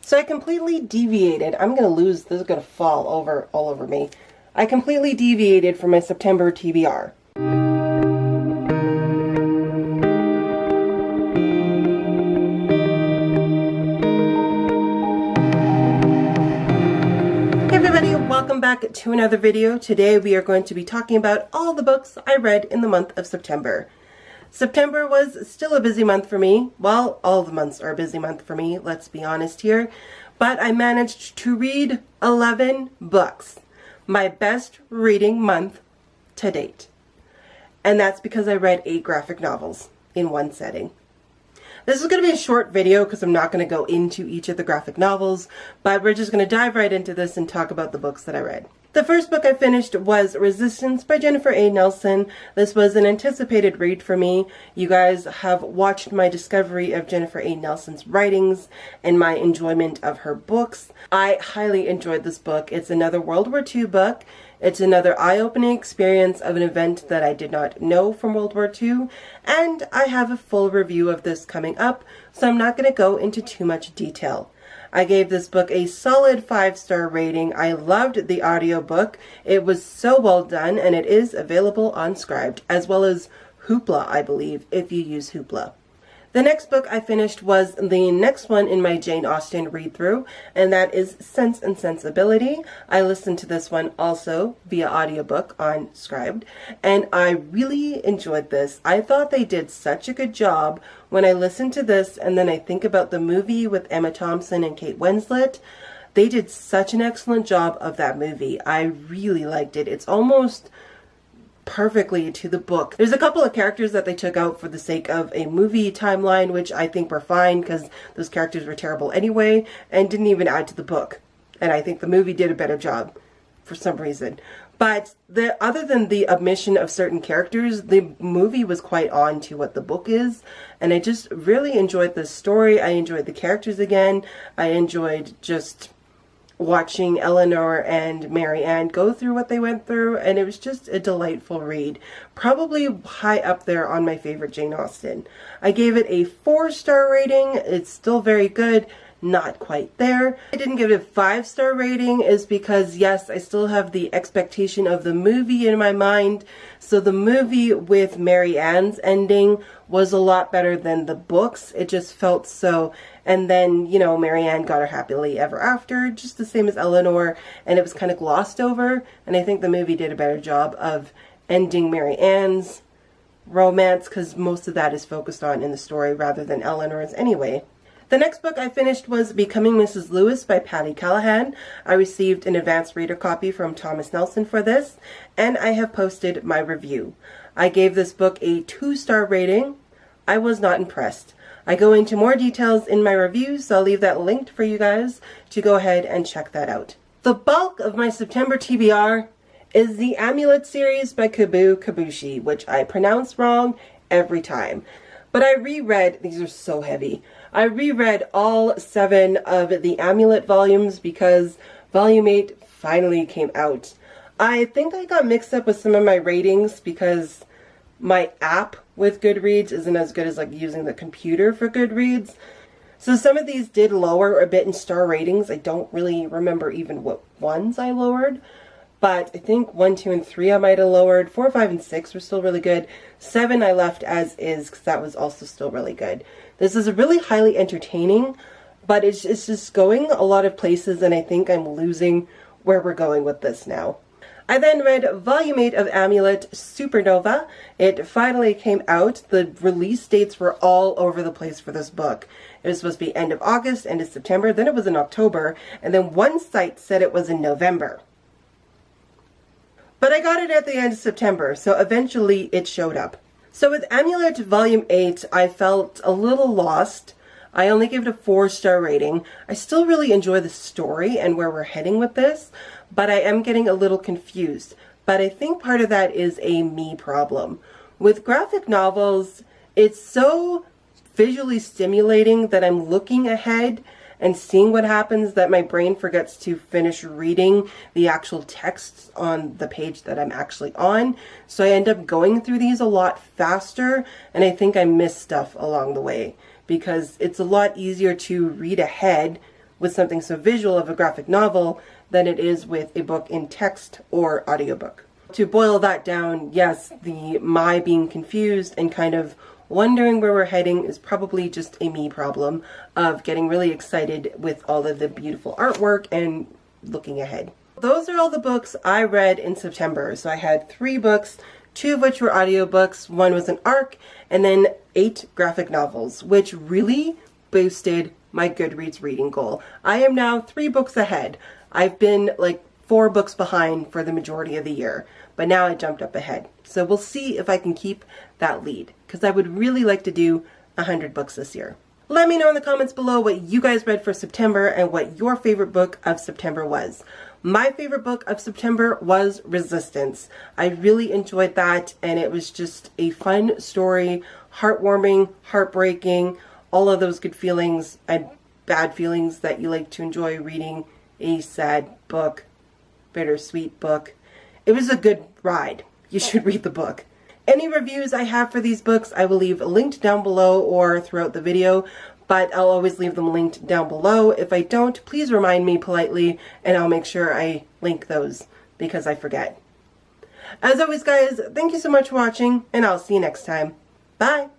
So I completely deviated. I'm going to lose, this is going to fall over all over me. I completely deviated from my September TBR. Hey everybody, welcome back to another video. Today we are going to be talking about all the books I read in the month of September. September was still a busy month for me. Well, all the months are a busy month for me, let's be honest here. But I managed to read 11 books. My best reading month to date. And that's because I read 8 graphic novels in one setting. This is going to be a short video because I'm not going to go into each of the graphic novels, but we're just going to dive right into this and talk about the books that I read. The first book I finished was Resistance by Jennifer A. Nelson. This was an anticipated read for me. You guys have watched my discovery of Jennifer A. Nelson's writings and my enjoyment of her books. I highly enjoyed this book. It's another World War II book. It's another eye-opening experience of an event that I did not know from World War II, and I have a full review of this coming up, so I'm not going to go into too much detail. I gave this book a solid 5-star rating. I loved the audiobook. It was so well done, and it is available on Scribd, as well as Hoopla, I believe, if you use Hoopla. The next book I finished was the next one in my Jane Austen read-through, and that is Sense and Sensibility. I listened to this one also via audiobook on Scribd, and I really enjoyed this. I thought they did such a good job when I listened to this, and then I think about the movie with Emma Thompson and Kate Winslet. They did such an excellent job of that movie. I really liked it. It's almost perfectly to the book. There's a couple of characters that they took out for the sake of a movie timeline, which I think were fine because those characters were terrible anyway and didn't even add to the book. And I think the movie did a better job for some reason. But other than the omission of certain characters, the movie was quite on to what the book is. And I just really enjoyed the story. I enjoyed the characters again. I enjoyed just watching Eleanor and Mary Ann go through what they went through, and it was just a delightful read. Probably high up there on my favorite Jane Austen. I gave it a 4-star rating. It's still very good. Not quite there. I didn't give it a 5-star rating is because, yes, I still have the expectation of the movie in my mind. So the movie with Mary Ann's ending was a lot better than the books. It just felt so. And then, you know, Mary Ann got her happily ever after, just the same as Eleanor, and it was kind of glossed over. And I think the movie did a better job of ending Mary Ann's romance because most of that is focused on in the story rather than Eleanor's anyway. The next book I finished was Becoming Mrs.Lewis by Patty Callahan. I received an advanced reader copy from Thomas Nelson for this, and I have posted my review. I gave this book a 2-star rating. I was not impressed. I go into more details in my review, so I'll leave that linked for you guys to go ahead and check that out. The bulk of my September TBR is the Amulet series by Kabu, which I pronounce wrong every time. But I reread, these are so heavy, I reread all 7 of the Amulet volumes because Volume 8 finally came out. I think I got mixed up with some of my ratings because my app with Goodreads isn't as good as like using the computer for Goodreads. So some of these did lower a bit in star ratings. I don't really remember even what ones I lowered. But I think 1, 2, and 3 I might have lowered. 4, 5, and 6 were still really good. 7 I left as is because that was also still really good. This is really highly entertaining, but it's just going a lot of places, and I think I'm losing where we're going with this now. I then read Volume 8 of Amulet Supernova. It finally came out. The release dates were all over the place for this book. It was supposed to be end of August, end of September, then it was in October, and then one site said it was in November. But I got it at the end of September, so eventually it showed up. So with Amulet Volume 8, I felt a little lost. I only gave it a 4-star rating. I still really enjoy the story and where we're heading with this, but I am getting a little confused. But I think part of that is a me problem. With graphic novels, it's so visually stimulating that I'm looking ahead and seeing what happens that my brain forgets to finish reading the actual text on the page that I'm actually on. So I end up going through these a lot faster, and I think I miss stuff along the way because it's a lot easier to read ahead with something so visual of a graphic novel than it is with a book in text or audiobook. To boil that down, yes, my being confused and kind of wondering where we're heading is probably just a me problem of getting really excited with all of the beautiful artwork and looking ahead. Those are all the books I read in September. So I had 3 books, 2 of which were audiobooks, 1 was an ARC, and then 8 graphic novels, which really boosted my Goodreads reading goal. I am now 3 books ahead. I've been like 4 books behind for the majority of the year, but now I jumped up ahead. So we'll see if I can keep that lead, because I would really like to do 100 books this year. Let me know in the comments below what you guys read for September and what your favorite book of September was. My favorite book of September was Resistance. I really enjoyed that, and it was just a fun story, heartwarming, heartbreaking, all of those good feelings and bad feelings that you like to enjoy reading a sad book, bittersweet book. It was a good ride. You should read the book. Any reviews I have for these books, I will leave linked down below or throughout the video, but I'll always leave them linked down below. If I don't, please remind me politely, and I'll make sure I link those because I forget. As always, guys, thank you so much for watching, and I'll see you next time. Bye!